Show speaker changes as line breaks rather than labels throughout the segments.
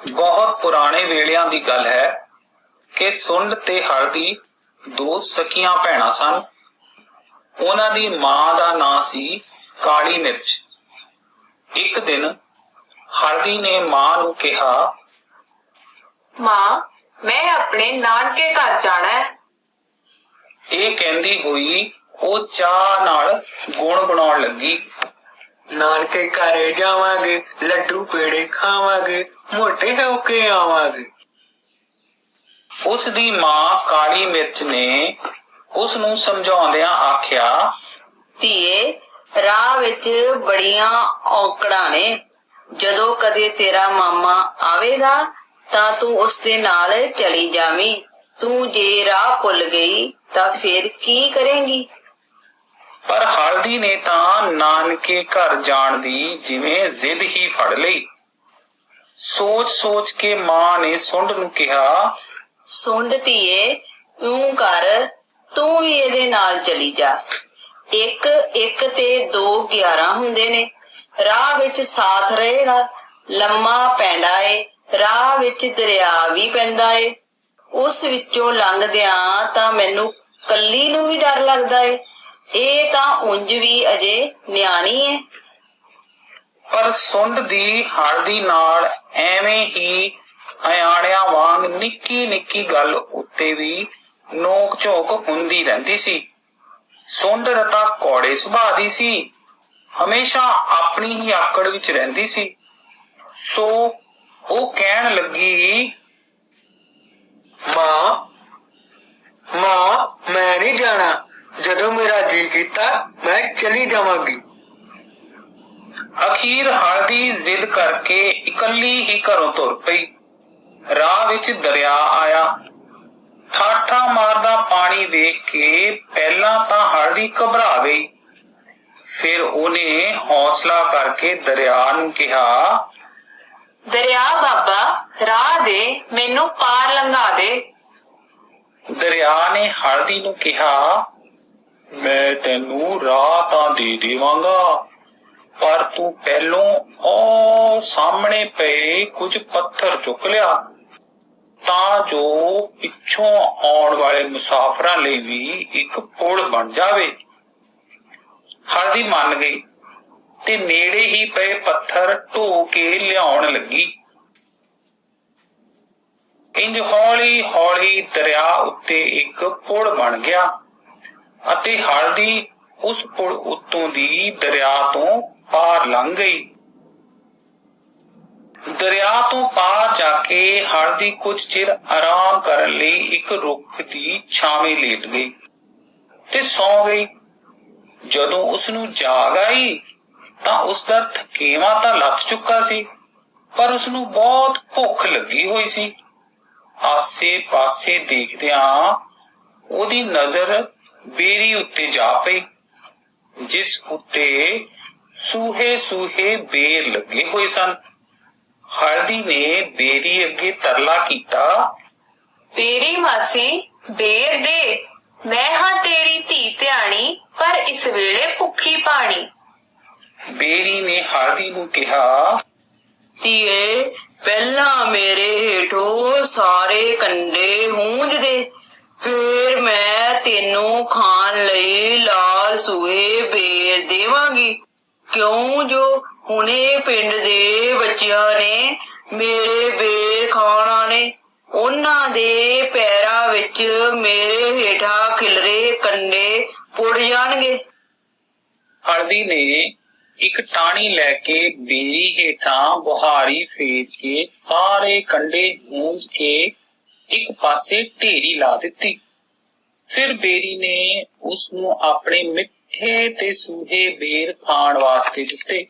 बहुत पुराने वेलियां दी गल है कि सुंड ते हल्दी दो सकियां भैणां सन। उन्हां दी मां दा नां सी काली मिर्च। एक दिन हल्दी ने मां नूं कहा,
मां, मैं अपने नानके घर जाना है।
ਇਹ ਕਹਿੰਦੀ ਹੋਈ ਉਹ ਚਾਹ ਨਾਲ ਗੁਣ ਬਣਾਉਣ ਲੱਗੀ।
ਨਾਨਕੇ ਘਰੇ ਜਾਵਾਂਗੇ, ਲੱਡੂ ਪੇੜੇ ਖਾਵਾਂਗੇ, ਮੋਟੇ ਹੋ ਕੇ ਆਵਾਂਗੇ।
ਉਸ ਦੀ ਮਾਂ ਕਾਲੀ ਮਿਰਚ ਨੇ ਉਸ ਨੂੰ ਸਮਝਾਉਂਦਿਆਂ ਆਖਿਆ,
ਧੀਏ, ਰਾਹ ਵਿੱਚ ਬੜੀਆਂ ਔਕੜਾਂ ਨੇ। ਜਦੋਂ ਕਦੇ ਤੇਰਾ ਮਾਮਾ ਆਵੇਗਾ ਤਾਂ ਤੂੰ ਉਸਦੇ ਨਾਲ ਚਲੀ ਜਾਵੀਂ। ਤੂੰ ਜੇ ਰਾਹ ਭੁੱਲ ਗਈ ਤਾਂ ਫਿਰ ਕੀ ਕਰੇਂਗੀ?
ਪਰ ਹਲਦੀ ਨੇ ਤਾਂ ਨਾਨਕੇ ਘਰ ਜਾਣ ਦੀ ਜਿਵੇਂ ਜ਼ਿੱਦ ਹੀ ਫੜ ਲਈ। ਸੋਚ ਕੇ ਮਾਂ ਨੇ ਸੁੰਡ ਨੂੰ ਕਿਹਾ,
ਸੁੰਡ ਧੀਏ, ਇਉਂ ਕਰ, ਤੂੰ ਵੀ ਇਹਦੇ ਨਾਲ ਚਲੀ ਜਾ। ਇੱਕ ਇੱਕ ਤੇ 2 11 ਹੁੰਦੇ ਨੇ। ਰਾਹ ਵਿੱਚ ਸਾਥ ਰਹੇਗਾ। ਲੰਮਾ ਪੈਂਡਾ ਏ, ਰਾਹ ਵਿੱਚ ਦਰਿਆ ਵੀ ਪੈਂਦਾ ਏ। ਉਸ ਵਿੱਚੋਂ ਲੰਘਦਿਆਂ ਤਾਂ ਮੈਨੂੰ ਕੱਲੀ ਨੂੰ ਵੀ ਡਰ ਲੱਗਦਾ ਏ। ਇਹ ਤਾਂ ਉਂਝ ਵੀ ਅਜੇ ਨਿਆਣੀ ਏ।
ਪਰ ਸੁੰਡ ਦੀ ਹਲਦੀ ਨਾਲ ਐਵੇਂ ਹੀ ਅਣਿਆਣਿਆਂ ਵਾਂਗ ਨਿੱਕੀ ਨਿੱਕੀ ਗੱਲ ਉੱਤੇ ਵੀ ਨੋਕ ਝੋਕ ਹੁੰਦੀ ਰਹਿੰਦੀ ਸੀ। ਸੁੰਡ ਰਤਾ ਕੌੜੇ ਸੁਭਾਅ ਦੀ ਸੀ, ਹਮੇਸ਼ਾ ਆਪਣੀ ਹੀ ਆਕੜ ਵਿੱਚ ਰਹਿੰਦੀ ਸੀ। ਸੋ ਉਹ ਕਹਿਣ ਲੱਗੀ,
ਮਾਂ ਮੈਂ ਨਹੀਂ ਜਾਣਾ। ਜਦੋਂ ਮੇਰਾ ਜੀ ਕੀਤਾ ਮੈਂ ਚਲੀ ਜਾਵਾਂਗੀ।
ਅਖੀਰ ਹਲਦੀ ਜ਼ਿੱਦ ਕਰਕੇ ਇਕੱਲੀ ਹੀ ਘਰੋਂ ਤੁਰ ਪਈ। ਰਾਹ ਵਿੱਚ ਦਰਿਆ ਆਇਆ। ਠਾਠਾਂ ਮਾਰਦਾ ਪਾਣੀ ਵੇਖ ਕੇ ਪਹਿਲਾਂ ਤਾਂ ਹਲਦੀ ਘਬਰਾ ਗਈ। ਫਿਰ ਉਹਨੇ ਹੌਸਲਾ ਕਰਕੇ ਦਰਿਆ ਨੂੰ ਕਿਹਾ,
ਦਰਿਆ ਬਾਬਾ, ਰਾਹ ਦੇ, ਮੈਨੂੰ ਪਾਰ ਲੰਘਾ ਦੇ।
ਦਰਿਆ ਨੇ ਹਲਦੀ ਨੂੰ ਕਿਹਾ, ਮੈਂ ਤੈਨੂੰ ਰਾਹ ਤਾਂ ਦੇ ਦੇਵਾਂਗਾ, ਪਰ ਤੂੰ ਪਹਿਲੋਂ ਉਹ ਸਾਹਮਣੇ ਪਏ ਕੁਝ ਪੱਥਰ ਚੁੱਕ ਲਿਆ ਤਾਂ ਜੋ ਪਿੱਛੋਂ ਆਉਣ ਵਾਲੇ ਮੁਸਾਫਰਾਂ ਲਈ ਵੀ ਇੱਕ ਪੁਲ ਬਣ ਜਾਵੇ। ਹਲਦੀ ਮੰਨ ਗਈ ਤੇ ਨੇੜੇ ਹੀ ਪਏ ਪੱਥਰ ਢੋ ਕੇ ਲਿਆਉਣ ਲੱਗੀ। ਇੰਜ ਹੌਲੀ ਹੌਲੀ ਦਰਿਆ ਉੱਤੇ ਇੱਕ ਪੁਲ ਬਣ ਗਿਆ ਅਤੇ ਹਲਦੀ ਉਸ ਪੁਲ ਉੱਤੋਂ ਦੀ ਦਰਿਆ ਤੋਂ ਪਾਰ ਲੰਘ ਗਈ। ਦਰਿਆ ਤੋਂ ਪਾਰ ਜਾ ਕੇ ਹਲਦੀ ਕੁਝ ਚਿਰ ਆਰਾਮ ਕਰਨ ਲਈ ਇੱਕ ਰੁੱਖ ਦੀ ਛਾਵੇਂ ਲੇਟ ਗਈ ਤੇ ਸੌਂ ਗਈ। ਜਦੋਂ ਉਸਨੂੰ ਜਾਗ ਆਈ ਤਾਂ ਉਸਦਾ ਥਕੇਵਾਂ ਤਾਂ ਲੱਥ ਚੁੱਕਾ ਸੀ, ਪਰ ਉਸਨੂੰ ਬਹੁਤ ਭੁੱਖ ਲੱਗੀ ਹੋਈ ਸੀ। ਆਸੇ ਪਾਸੇ ਦੇਖਦਿਆਂ ਉਹਦੀ ਨਜ਼ਰ ਬੇਰੀ ਉੱਤੇ ਜਾ ਪਈ, ਜਿਸ ਉੱਤੇ ਸੂਹੇ ਸੂਹੇ ਬੇਰ ਲੱਗੇ ਹੋਏ ਸਨ। ਹਲਦੀ ਨੇ ਬੇਰੀ ਅੱਗੇ ਤਰਲਾ ਕੀਤਾ,
ਬੇਰੀ ਮਾਸੀ, ਬੇਰ ਦੇ। ਮੈਂ ਹਾਂ ਤੇਰੀ ਧੀ ਧਿਆਣੀ, ਪਰ ਇਸ ਵੇਲੇ ਭੁੱਖੀ ਪਾਣੀ।
ਬੇਰੀ ਨੇ ਹਲਦੀ ਨੂੰ ਕਿਹਾ,
ਧੀਏ, ਪਹਿਲਾਂ ਮੇਰੇ ਹੇਠੋਂ ਸਾਰੇ ਕੰਡੇ ਹੂੰਝ ਦੇ, ਫਿਰ ਮੈਂ ਤੈਨੂੰ ਖਾਣ ਲਈ ਲਾਲ ਸੂਹੇ ਬੇਰ ਦੇਵਾਂਗੀ। ਕਿਉਂ ਜੋ ਹੁਣੇ ਪਿੰਡ ਦੇ ਬੱਚਿਆਂ ਨੇ ਮੇਰੇ ਬੇਰ ਖਾਣਾ ਨੇ, ਉਹਨਾਂ ਦੇ ਪੈਰਾਂ ਵਿੱਚ ਮੇਰੇ ਹੇਠਾਂ ਖਿਲਰੇ ਕੰਡੇ ਪੁੱਟ ਜਾਣਗੇ।
ਹਲਦੀ ਨੇ ਇੱਕ ਟਾਹਣੀ ਲੈ ਕੇ ਬੇਰੀ ਹੇਠਾਂ ਬੁਹਾਰੀ ਫੇਰ ਕੇ ਸਾਰੇ ਕੰਡੇ ਗੂੰਜ ਕੇ ਇੱਕ ਪਾਸੇ ਢੇਰੀ ਲਾ ਦਿੱਤੀ। ਫਿਰ ਬੇਰੀ ਨੇ ਉਸ ਨੂੰ ਆਪਣੇ ਮਿੱਠੇ ਤੇ ਸੂਹੇ ਬੇਰ ਖਾਣ ਵਾਸਤੇ ਦਿੱਤੇ।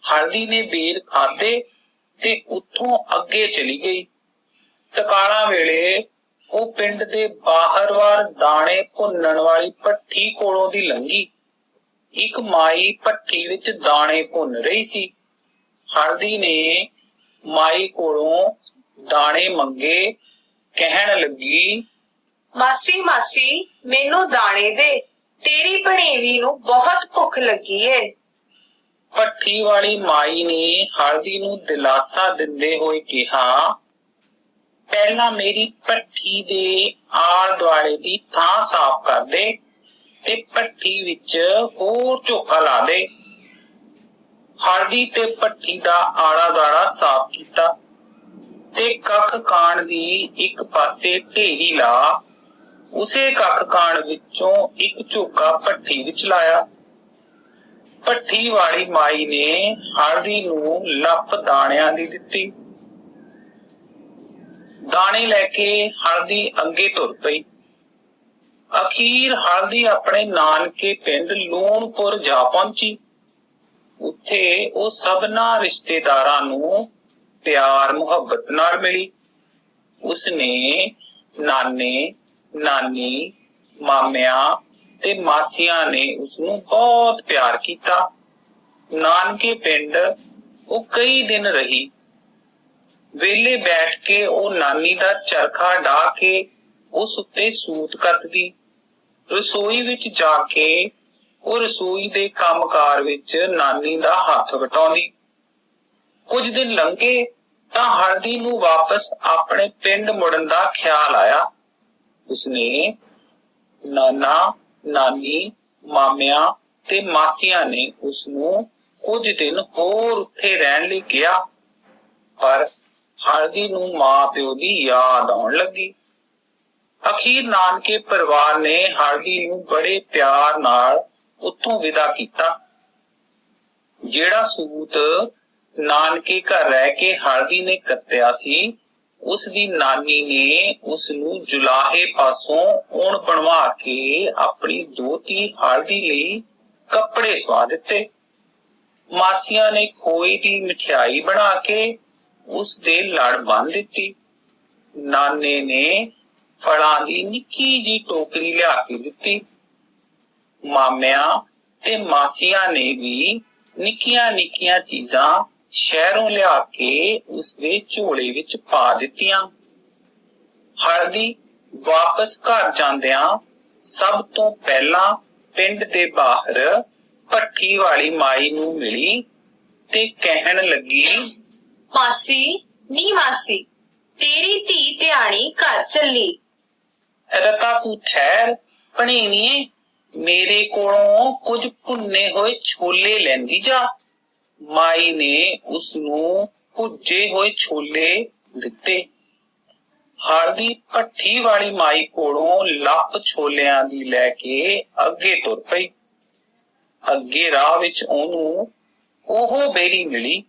ਹਲਦੀ ਨੇ ਬੇਰ ਖਾਧੇ ਤੇ ਉੱਥੋਂ ਅੱਗੇ ਚਲੀ ਗਈ। ਤਕਾਲਾਂ ਵੇਲੇ ਉਹ ਪਿੰਡ ਦੇ ਬਾਹਰਵਾਰ ਦਾਣੇ ਭੁੰਨਣ ਵਾਲੀ ਭੱਠੀ ਕੋਲੋਂ ਦੀ ਲੰਘੀ। ਇੱਕ ਮਾਈ ਭੱਠੀ ਵਿੱਚ ਦਾਣੇ ਭੁੰਨ ਰਹੀ ਸੀ। ਹਲਦੀ ਨੇ ਮਾਈ ਕੋਲੋਂ ਦਾਣੇ ਮੰਗੇ। ਕਹਿਣ ਲੱਗੀ,
ਮਾਸੀ ਮਾਸੀ, ਮੈਨੂੰ ਦਾਣੇ ਦੇ, ਤੇਰੀ ਭਣੇਵੀਂ ਨੂੰ ਬਹੁਤ ਭੁੱਖ ਲੱਗੀ ਏ।
ਭੱਠੀ ਵਾਲੀ ਮਾਈ ਨੇ ਹਲਦੀ ਨੂੰ ਦਿਲਾਸਾ ਦਿੰਦੇ ਹੋਏ ਕਿਹਾ, ਪਹਿਲਾਂ ਮੇਰੀ ਭੱਠੀ ਦੇ ਆਲੇ ਦੁਆਲੇ ਦੀ ਥਾਂ ਸਾਫ਼ ਕਰ ਦੇ ਤੇ ਭੱਠੀ ਵਿੱਚ ਹੋਰ ਝੋਕਾ ਲਾ ਦੇ। ਹਲਦੀ ਤੇ ਭੱਠੀ ਦਾ ਆਲਾ ਦੁਆਲਾ ਸਾਫ਼ ਕੀਤਾ ਤੇ ਕੱਖ ਕਾਣ ਦੀ ਇੱਕ ਪਾਸੇ ਢੇਰੀ ਲਾ ਉਸੇ ਕੱਖ ਕਾਣ ਵਿੱਚੋਂ ਇੱਕ ਝੋਕਾ ਭੱਠੀ ਵਿੱਚ ਲਾਇਆ। ਭੱਠੀ ਵਾਲੀ ਮਾਈ ਨੇ ਹਲਦੀ ਨੂੰ ਲੱਪ ਦਾਣਿਆਂ ਦੀ ਦਿੱਤੀ। ਦਾਣੇ ਲੈ ਕੇ ਹਲਦੀ ਅੱਗੇ ਤੁਰ ਪਈ। ਅਖੀਰ ਹਲਦੀ ਆਪਣੇ ਨਾਨਕੇ ਪਿੰਡ ਲੂਣਪੁਰ ਜਾ ਪਹੁੰਚੀ। ਉੱਥੇ ਉਹ ਸਭਨਾਂ ਰਿਸ਼ਤੇਦਾਰਾਂ ਨੂੰ ਪਿਆਰ ਮੁਹੱਬਤ ਨਾਲ ਮਿਲੀ। ਉਸਨੇ ਨਾਨੇ, ਨਾਨੀ, ਮਾਮਿਆਂ ਤੇ ਮਾਸੀਆਂ ਨੇ ਉਸਨੂੰ ਬਹੁਤ ਪਿਆਰ ਕੀਤਾ। ਨਾਨਕੇ ਪਿੰਡ ਉਹ ਕਈ ਦਿਨ ਰਹੀ। ਵੇਲੇ ਬੈਠ ਕੇ ਉਹ ਨਾਨੀ ਦਾ ਚਰਖਾ ਢਾਹ ਕੇ ਉਸ ਉੱਤੇ ਸੂਤ ਕੱਤਦੀ। ਰਸੋਈ ਵਿੱਚ ਜਾ ਕੇ ਉਹ ਰਸੋਈ ਦੇ ਕੰਮਕਾਰ ਵਿੱਚ ਨਾਨੀ ਦਾ ਹੱਥ ਵਟਾਉਂਦੀ। ਕੁਝ ਦਿਨ ਲੰਘੇ ਤਾਂ ਹਲਦੀ ਨੂੰ ਵਾਪਸ ਆਪਣੇ ਪਿੰਡ ਮੁੜਨ ਦਾ ਖਿਆਲ ਆਇਆ। ਉਸਨੇ ਨਾਨਾ, ਨਾਨੀ, ਮਾਮਿਆਂ ਤੇ ਮਾਸੀਆਂ ਨੇ ਉਸਨੂੰ ਕੁਝ ਦਿਨ ਹੋਰ ਉੱਥੇ ਰਹਿਣ ਲਈ ਕਿਹਾ, ਪਰ ਹਲਦੀ ਨੂੰ ਮਾਂ ਪਿਓ ਦੀ ਯਾਦ ਆਉਣ ਲੱਗੀ। ਅਖੀਰ ਨਾਨਕੇ ਪਰਿਵਾਰ ਨੇ ਹਲਦੀ ਨੂੰ ਬੜੇ ਪਿਆਰ ਨਾਲ ਉੱਥੋਂ ਵਿਦਾ ਕੀਤਾ। ਜਿਹੜਾ ਸੂਤ ਨਾਨਕੇ ਘਰ ਰਹਿ ਕੇ ਹਲਦੀ ਨੇ ਕੱਤਿਆ ਸੀ, ਉਸ ਦੀ ਨਾਨੀ ਨੇ ਉਸ ਨੂੰ ਜੁਲਾਹੇ ਪਾਸੋਂ ਉੱਨ ਬਣਵਾ ਕੇ ਆਪਣੀ ਦੋਹਤੀ ਹਲਦੀ ਲਈ ਕੱਪੜੇ ਸਵਾ ਦਿੱਤੇ। ਮਾਸੀਆਂ ਨੇ ਖੋਏ ਦੀ ਮਠਿਆਈ ਬਣਾ ਕੇ ਉਸ ਦੇ ਲੜ ਬੰਨ੍ਹ ਦਿੱਤੀ। ਨਾਨੇ ਨੇ ਫਲਾਂ ਦੀ ਨਿੱਕੀ ਜੀ ਟੋਕਰੀ ਲਿਆ ਕੇ ਦਿੱਤੀ। ਮਾਮਿਆਂ ਤੇ ਮਾਸੀਆਂ ਨੇ ਵੀ ਨਿੱਕੀਆਂ ਨਿੱਕੀਆਂ ਚੀਜ਼ਾਂ ਸ਼ਹਿਰੋਂ ਲਿਆ ਕੇ ਉਸ ਦੇ ਝੋਲੇ ਵਿੱਚ ਪਾ ਦਿੱਤੀਆਂ। ਹਲਦੀ ਵਾਪਸ ਘਰ ਜਾਂਦਿਆਂ ਸਭ ਤੋਂ ਪਹਿਲਾਂ ਪਿੰਡ ਦੇ ਬਾਹਰ ਭੱਠੀ ਵਾਲੀ ਮਾਈ ਨੂੰ ਮਿਲੀ ਤੇ ਕਹਿਣ ਲੱਗੀ,
ਮਾਸੀ ਨੀ ਮਾਸੀ, ਤੇਰੀ ਧੀ ਧਿਆਣੀ ਘਰ ਚੱਲੀ।
ਰਤਾ ਤੂੰ ਠਹਿਰ ਭਣੇਵੀਏ, ਮੇਰੇ ਕੋਲੋਂ ਕੁਝ ਭੁੰਨੇ ਹੋਏ ਛੋਲੇ ਲੈਂਦੀ ਜਾ। ਮਾਈ ਨੇ ਉਸ ਨੂੰ ਭੁੱਜੇ ਹੋਏ ਛੋਲੇ ਦਿੱਤੇ। ਹਲਦੀ ਭੱਠੀ ਵਾਲੀ ਮਾਈ ਕੋਲੋਂ ਲੱਪ ਛੋਲਿਆਂ ਦੀ ਲੈ ਕੇ ਅੱਗੇ ਤੁਰ ਪਈ। ਅੱਗੇ ਰਾਹ ਵਿੱਚ ਉਹਨੂੰ ਉਹ ਬੇਰੀ ਮਿਲੀ।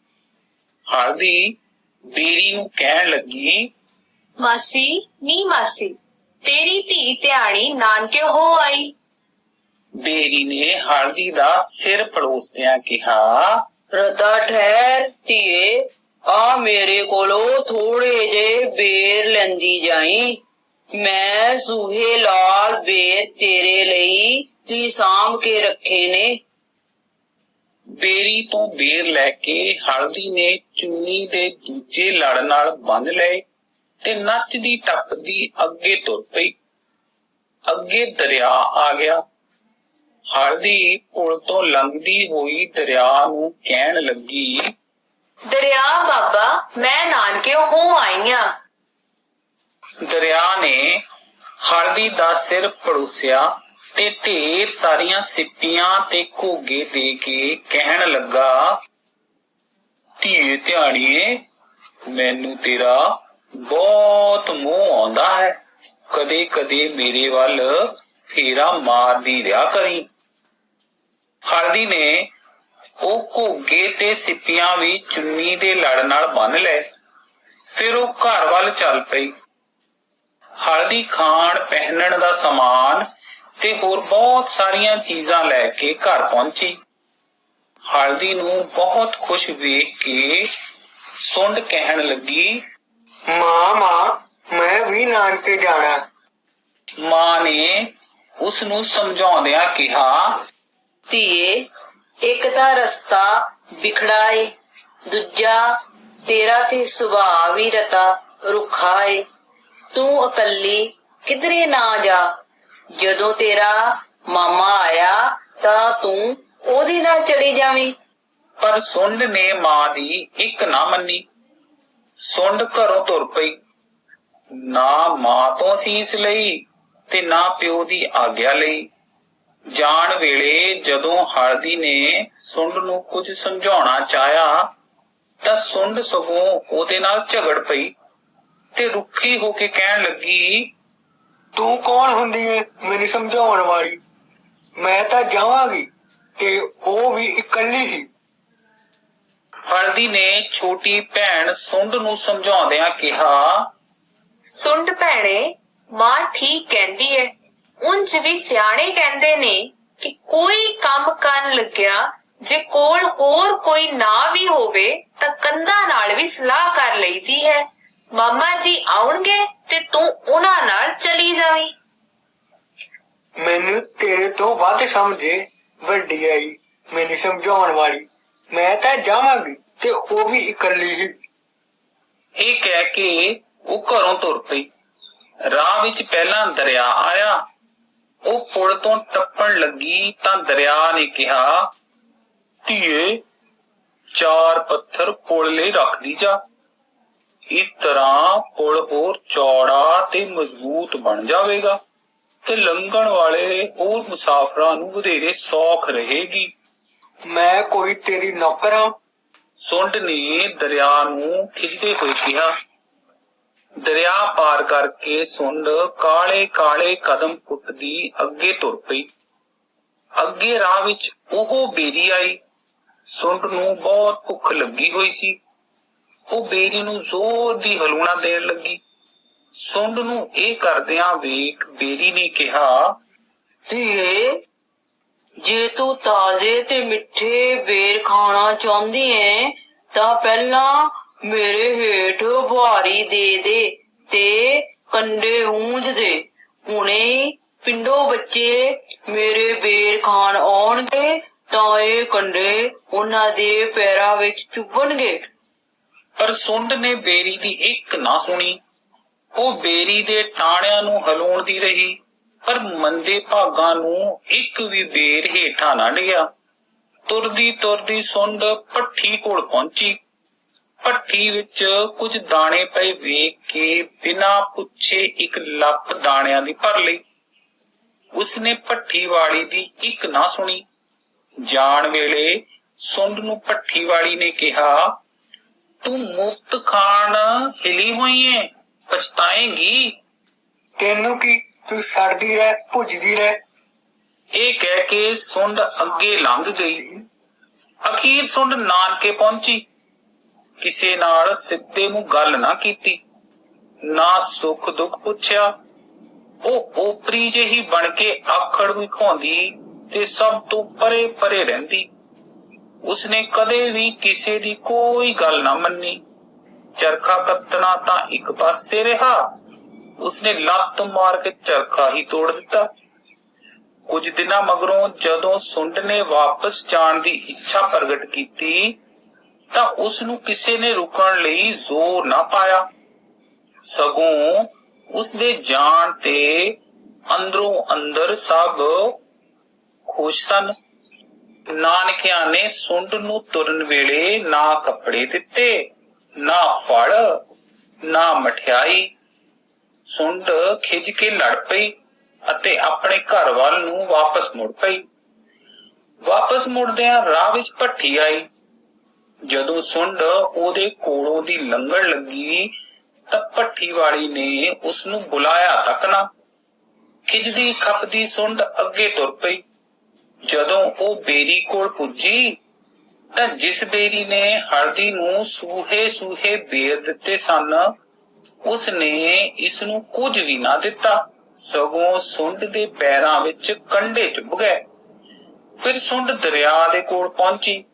ਹਲਦੀ ਬੇਰੀ ਨੂੰ ਕਹਿਣ ਲੱਗੀ,
ਮਾਸੀ ਨੀ ਮਾਸੀ, ਤੇਰੀ ਧੀ ਧਿਆਣੀ ਨਾਨਕੇ ਹੋ ਆਈ।
ਬੇਰੀ ਨੇ ਹਲਦੀ ਦਾ ਸਿਰ ਪੜੋਸਦਿਆਂ ਕਿਹਾ,
ਰਤਾ ਠਹਿਰ ਧੀਏ, ਆ ਮੇਰੇ ਕੋਲੋਂ ਥੋੜੇ ਜੇ ਬੇਰ ਲੈਂਦੀ ਜਾਈ। ਮੈਂ ਸੂਹੇ ਲਾਲ ਬੇਰ ਤੇਰੇ ਲਈ ਹੀ ਸਾਂਭ ਕੇ ਰੱਖੇ ਨੇ।
ਬੇਰੀ ਤੋਂ ਬੇਰ ਲੈ ਕੇ ਹਲਦੀ ਨੇ ਚੁੰਨੀ ਦੇ ਦੂਜੇ ਲੜ ਨਾਲ ਬੰਨ੍ਹ ਲਏ ਤੇ ਨੱਚਦੀ ਟੱਪਦੀ ਅੱਗੇ ਤੁਰ ਪਈ। ਅੱਗੇ ਦਰਿਆ ਆ ਗਿਆ। ਹਲਦੀ ਪੁਲ ਤੋਂ ਲੰਘਦੀ ਹੋਈ ਦਰਿਆ ਨੂੰ ਕਹਿਣ ਲੱਗੀ,
ਦਰਿਆ ਬਾਬਾ, ਮੈਂ ਨਾਨਕੇ ਹੋ ਆਈ ਆਂ।
ਦਰਿਆ ਨੇ ਹਲਦੀ ਦਾ ਸਿਰ ਪੜੋਸਿਆ ਤੇ ਢੇਰ ਸਾਰੀਆਂ ਸਿੱਪੀਆਂ ਤੇ ਘੋਗੇ ਦੇ ਕੇ ਕਹਿਣ ਲੱਗਾ, ਧੀਏ ਧਿਆਣੀਏ, ਮੈਨੂੰ ਤੇਰਾ ਬਹੁਤ ਮੋਹ ਆਉਂਦਾ ਹੈ। ਕਦੇ ਕਦੇ ਮੇਰੇ ਵੱਲ ਫੇਰਾ ਮਾਰਦੀ ਰਿਹਾ ਕਰੀ। ਹਲਦੀ ਨੇ ਉਹ ਘੋਗੇ ਤੇ ਸਿੱਪੀਆਂ ਵੀ ਚੁੰਨੀ ਦੇ ਲੜ ਨਾਲ ਬੰਨ੍ਹ ਲਏ। ਫਿਰ ਉਹ ਘਰ ਵੱਲ ਚੱਲ ਪਈ। ਹਲਦੀ ਖਾਣ ਪਹਿਨਣ ਦਾ ਸਮਾਨ ਤੇ ਹੋਰ ਬਹੁਤ ਸਾਰੀਆਂ ਚੀਜ਼ਾਂ ਲੈ ਕੇ ਘਰ ਪਹੁੰਚੀ। ਹਲਦੀ ਨੂੰ ਬਹੁਤ ਖੁਸ਼ ਵੇਖ ਕੇ ਸੁੰਡ ਕਹਿਣ ਲੱਗੀ,
ਮਾਂ ਮੈਂ ਵੀ ਨਾਨਕੇ ਜਾਣਾ।
ਮਾਂ ਨੇ ਉਸ ਨੂੰ ਸਮਝਾਉਂਦਿਆਂ ਕਿਹਾ,
ਧੀਏ, ਇੱਕ ਤਾਂ ਰਸਤਾ ਵਿਖੜਾ ਏ, ਦੂਜਾ ਤੇਰਾ ਤੇ ਸੁਭਾਅ ਵੀ ਰਤਾ ਰੁੱਖਾ ਏ। ਤੂੰ ਇਕੱਲੀ ਕਿਧਰੇ ਨਾ ਜਾ। ਜਦੋਂ ਤੇਰਾ ਮਾਮਾ ਆਇਆ ਤਾਂ ਤੂੰ ਉਹਦੇ ਨਾਲ ਚਲੀ ਜਾਵੀਂ।
ਪਰ ਸੁੰਡ ਨੇ ਮਾਂ ਦੀ ਇੱਕ ਨਾ ਮੰਨੀ। ਸੁੰਡ ਘਰੋਂ ਤੁਰ ਪਈ, ਨਾ ਮਾਂ ਤੋਂ ਸੀਸ ਲਈ ਤੇ ਨਾ ਪਿਓ ਦੀ ਆਗਿਆ ਲਈ। ਜਾਣ ਵੇਲੇ ਜਦੋਂ ਹਲਦੀ ਨੇ ਸੁੰਡ ਨੂੰ ਕੁਝ ਸਮਝਾਉਣਾ ਚਾਹਿਆ ਤਾਂ ਸੁੰਡ ਸਗੋਂ ਉਹਦੇ ਨਾਲ ਝਗੜ ਪਈ ਤੇ ਰੁੱਖੀ ਹੋ ਕੇ ਕਹਿਣ ਲੱਗੀ,
ਤੂੰ ਕੌਣ ਹੁੰਦੀ ਏ ਮੈਨੂੰ ਸਮਝਾਉਣ ਵਾਲੀ? ਮੈਂ ਤਾਂ ਜਾਵਾਂਗੀ ਤੇ ਉਹ ਵੀ ਇਕੱਲੀ ਹੀ।
ਹਲਦੀ ਨੇ ਛੋਟੀ ਭੈਣ ਸੁੰਡ ਨੂੰ ਸਮਝਾਉਂਦਿਆਂ ਕਿਹਾ,
ਸੁੰਡ ਭੈਣੇ, ਮਾਂ ਠੀਕ ਕਹਿੰਦੀ ਹੈ। ਉਂਝ ਵੀ ਸਿਆਣੇ ਕਹਿੰਦੇ ਨੇ ਕਿ ਕੋਈ ਕੰਮ ਕਰਨ ਲੱਗਿਆ ਜੇ ਕੋਲ ਹੋਰ ਕੋਈ ਨਾ ਵੀ ਹੋਵੇ ਤਾਂ ਕੰਧਾਂ ਨਾਲ ਵੀ ਸਲਾਹ ਕਰ ਲਈਦੀ ਹੈ। ਮਾਮਾ ਜੀ ਆਉਣਗੇ ਤੇ ਤੂੰ ਉਹਨਾਂ ਨਾਲ ਚਲੀ ਜਾਵੀਂ।
ਮੈਨੂੰ ਤੇਰੇ ਤੋਂ ਵੱਧ ਸਮਝੇ ਵੱਡੀ ਆਈ ਮੈਨੂੰ ਸਮਝਾਉਣ ਵਾਲੀ। ਮੈਂ ਤਾਂ ਜਾਵਾਂਗੀ ਤੇ ਉਹ ਵੀ ਇਕੱਲੀ ਹੀ।
ਇਹ ਕਹਿ ਕੇ ਉਹ ਘਰੋਂ ਤੁਰ ਪਈ। ਰਾਹ ਵਿੱਚ ਪਹਿਲਾਂ ਦਰਿਆ ਆਇਆ। ਉਹ ਪੁਲ ਤੋਂ ਟੱਪਣ ਲੱਗੀ ਤਾਂ ਦਰਿਆ ਨੇ ਕਿਹਾ, ਧੀਏ, 4 ਪੱਥਰ ਪੁਲ ਲਈ ਰੱਖਦੀ ਜਾ। ਇਸ ਤਰ੍ਹਾਂ ਪੁਲ ਹੋਰ ਚੌੜਾ ਤੇ ਮਜ਼ਬੂਤ ਬਣ ਜਾਵੇਗਾ ਤੇ ਲੰਘਣ ਵਾਲੇ ਹੋਰ ਮੁਸਾਫਰਾਂ ਨੂੰ ਵਧੇਰੇ ਸੌਖ ਰਹੇਗੀ।
ਮੈਂ ਕੋਈ ਤੇਰੀ ਨੌਕਰ ਹਾਂ?
ਸੁੰਡ ਨੇ ਦਰਿਆ ਨੂੰ ਖਿੱਚਦੇ ਹੋਏ ਕਿਹਾ। ਦਰਿਆ ਪਾਰ ਕਰਕੇ ਸੁੰਡ ਕਾਲੇ ਕਾਲੇ ਕਦਮ ਪੁੱਟਦੀ ਅੱਗੇ ਤੁਰ ਪਈ। ਅੱਗੇ ਰਾਹ ਵਿੱਚ ਉਹ ਬੇਰੀ ਆਈ। ਸੁੰਡ ਨੂੰ ਬਹੁਤ ਭੁੱਖ ਲੱਗੀ ਹੋਈ ਸੀ। ਉਹ ਬੇਰੀ ਨੂੰ ਜ਼ੋਰ ਦੀ ਹਲੂਣਾ ਦੇਣ ਲੱਗੀ। ਸੁੰਡ ਨੂੰ ਇਹ ਕਰਦਿਆਂ ਵੇਖ ਬੇਰੀ ਨੇ ਕਿਹਾ,
ਧੀਏ, ਜੇ ਤੂੰ ਤਾਜ਼ੇ ਤੇ ਮਿੱਠੇ ਬੇਰ ਖਾਣਾ ਚਾਹੁੰਦੀ ਏ ਤਾਂ ਪਹਿਲਾਂ ਮੇਰੇ ਹੇਠ ਬੁਹਾਰੀ ਦੇ ਤੇ ਕੰਡੇ ਉਂਝ ਦੇ। ਹੁਣੇ ਪਿੰਡੋਂ ਬੱਚੇ ਮੇਰੇ ਬੇਰ ਖਾਣ ਆਉਣਗੇ ਤਾਂ ਇਹ ਕੰਡੇ ਉਹਨਾਂ ਦੇ ਪੈਰਾਂ ਵਿੱਚ ਚੁੱਭਣਗੇ।
ਪਰ ਸੁੰਡ ਨੇ ਬੇਰੀ ਦੀ ਇੱਕ ਨਾ ਸੁਣੀ। ਉਹ ਬੇਰੀ ਦੇ ਟਾਹਣਿਆਂ ਨੂੰ ਹਲਾਉਂਦੀ ਰਹੀ, ਪਰ ਮੰਦੇ ਭਾਗਾਂ ਨੂੰ ਇੱਕ ਵੀ ਬੇਰ ਹੇਠਾਂ ਨਾ ਡਿੱਗਿਆ। ਤੁਰਦੀ ਤੁਰਦੀ ਸੁੰਡ ਭੱਠੀ ਕੋਲ ਪਹੁੰਚੀ। ਭੱਠੀ ਵਿੱਚ ਕੁਝ ਦਾਣੇ ਪਏ ਵੇਖ ਕੇ ਬਿਨਾਂ ਪੁੱਛੇ ਇੱਕ ਲੱਪ ਦਾਣਿਆਂ ਦੀ ਭਰ ਲਈ। ਉਸਨੇ ਭੱਠੀ ਵਾਲੀ ਦੀ ਇੱਕ ਨਾ ਸੁਣੀ। ਜਾਣ ਵੇਲੇ ਸੁੰਡ ਨੂੰ ਭੱਠੀ ਵਾਲੀ ਨੇ ਕਿਹਾ, ਤੂੰ ਮੁਫਤ ਖਾਣ ਹਿਲੀ ਹੋਈ ਏ, ਪਛਤਾਏਂਗੀ।
ਤੈਨੂੰ ਕੀ, ਤੂੰ ਸੜਦੀ ਰਹਿ, ਭੁੱਜਦੀ ਰਹਿ।
ਇਹ ਕਹਿ ਕੇ ਸੁੰਡ ਅੱਗੇ ਲੰਘ ਗਈ। ਅਖੀਰ ਸੁੰਡ ਨਾਨਕੇ ਪਹੁੰਚੀ। ਕਿਸੇ ਨਾਲ ਸਿੱਧੇ ਮੂੰਹ ਗੱਲ ਨਾ ਕੀਤੀ, ਨਾ ਸੁੱਖ ਦੁੱਖ ਪੁੱਛਿਆ। ਉਹ ਓਪਰੀ ਜਿਹੀ ਬਣ ਕੇ ਆਖੜ ਵਿਖਾਉਂਦੀ ਤੇ ਸਭ ਤੋਂ ਪਰੇ ਪਰੇ ਰਹਿੰਦੀ। ਉਸਨੇ ਕਦੇ ਵੀ ਕਿਸੇ ਦੀ ਕੋਈ ਗੱਲ ਨਾ ਮੰਨੀ। ਚਰਖਾ ਕੱਤਣਾ ਤਾਂ ਇੱਕ ਪਾਸੇ ਰਿਹਾ, ਉਸਨੇ ਲੱਤ ਮਾਰ ਕੇ ਚਰਖਾ ਹੀ ਤੋੜ ਦਿੱਤਾ। ਕੁਝ ਦਿਨਾਂ ਮਗਰੋਂ ਜਦੋਂ ਸੁੰਡ ਨੇ ਵਾਪਸ ਜਾਣ ਦੀ ਇੱਛਾ ਪ੍ਰਗਟ ਕੀਤੀ ਤਾਂ ਉਸ ਨੂੰ ਕਿਸੇ ਨੇ ਰੁਕਣ ਲਈ ਜ਼ੋਰ ਨਾ ਪਾਇਆ। ਸਗੋਂ ਉਸਦੇ ਜਾਣ ਤੇ ਅੰਦਰੋਂ ਅੰਦਰ ਸਭ ਖੁਸ਼ ਸਨ। ਨਾਨਕਿਆਂ ਨੇ ਸੁੰਡ ਨੂੰ ਤੁਰਨ ਵੇਲੇ ਨਾ ਕੱਪੜੇ ਦਿੱਤੇ, ਨਾ ਫਲ, ਨਾ ਮਠਿਆਈ। ਸੁੰਡ ਖਿੱਝ ਕੇ ਲੜ ਪਈ ਅਤੇ ਆਪਣੇ ਘਰ ਵੱਲ ਨੂੰ ਵਾਪਸ ਮੁੜ ਪਈ। ਵਾਪਸ ਮੁੜਦਿਆਂ ਰਾਹ ਵਿੱਚ ਭੱਠੀ ਆਈ। ਜਦੋਂ ਸੁੰਡ ਉਹਦੇ ਕੋਲੋਂ ਦੀ ਲੰਘਣ ਲੱਗੀ ਤਾਂ ਭੱਠੀ ਵਾਲੀ ਨੇ ਉਸ ਨੂੰ ਬੁਲਾਇਆ ਤੱਕ ਨਾ। ਖਿੱਚਦੀ ਖੱਪਦੀ ਸੁੰਡ ਅੱਗੇ ਤੁਰ ਪਈ। ਜਦੋਂ ਉਹ ਬੇਰੀ ਕੋਲ ਪੁੱਜੀ ਤਾਂ ਜਿਸ ਬੇਰੀ ਨੇ ਹਲਦੀ ਨੂੰ ਸੂਹੇ ਸੂਹੇ ਬੇਰ ਦਿੱਤੇ ਸਨ, ਉਸ ਨੇ ਇਸ ਨੂੰ ਕੁਝ ਵੀ ਨਾ ਦਿੱਤਾ, ਸਗੋਂ ਸੁੰਡ ਦੇ ਪੈਰਾਂ ਵਿੱਚ ਕੰਡੇ ਚੁੱਭ ਗਏ। ਫਿਰ ਸੁੰਡ ਦਰਿਆ ਦੇ ਕੋਲ ਪਹੁੰਚੀ।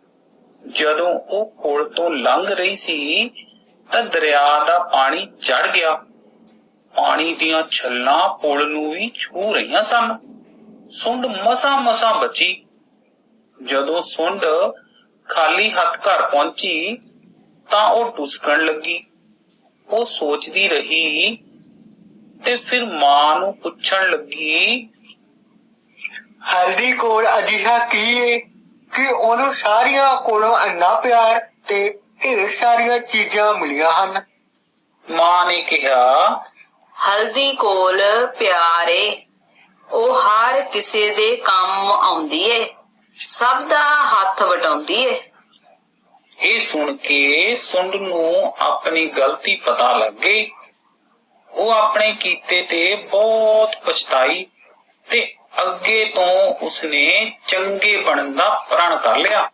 ਜਦੋਂ ਉਹ ਪੁਲ ਤੋਂ ਲੰਘ ਰਹੀ ਸੀ ਤਾਂ ਦਰਿਆ ਦਾ ਪਾਣੀ ਚੜ ਗਿਆ। ਪਾਣੀ ਦੀਆਂ ਛੱਲਾਂ ਪੁਲ ਨੂੰ ਵੀ ਛੂ ਰਹੀਆਂ ਸਨ। ਸੁੰਡ ਮਸਾਂ ਮਸਾਂ ਬਚੀ। ਜਦੋਂ ਸੁੰਡ ਖਾਲੀ ਹੱਥ ਘਰ ਪਹੁੰਚੀ ਤਾਂ ਉਹ ਟੁਸਕਣ ਲੱਗੀ। ਉਹ ਸੋਚਦੀ ਰਹੀ ਤੇ ਫਿਰ ਮਾਂ ਨੂੰ ਪੁੱਛਣ ਲੱਗੀ,
ਹਲਦੀ ਕੋਲ ਅਜਿਹਾ ਕੀ ਏ ਕਿ ਉਹਨੂੰ ਸਾਰੀਆਂ ਕੋਲੋਂ ਇੰਨਾ ਪਿਆਰ ਤੇ ਢੇਰ ਸਾਰੀਆਂ ਚੀਜ਼ਾਂ ਮਿਲੀਆਂ ਹਨ।
ਮਾਂ ਨੇ ਕਿਹਾ,
ਹਲਦੀ ਕੋਲ ਪਿਆਰ ਏ, ਉਹ ਹਰ ਕਿਸੇ ਦੇ ਕੰਮ ਆਉਂਦੀ ਏ, ਸਭ ਦਾ ਹੱਥ ਵਟਾਉਂਦੀ ਏ।
ਇਹ ਸੁਣ ਕੇ ਸੁੰਡ ਨੂੰ ਆਪਣੀ ਗਲਤੀ ਪਤਾ ਲੱਗ ਗਈ। ਉਹ ਆਪਣੇ ਕੀਤੇ ਤੇ ਬਹੁਤ ਪਛਤਾਈ ਤੇ ਅੱਗੇ ਤੋਂ ਉਸਨੇ ਚੰਗੇ ਬਣਨ ਦਾ ਪ੍ਰਣ ਕਰ ਲਿਆ।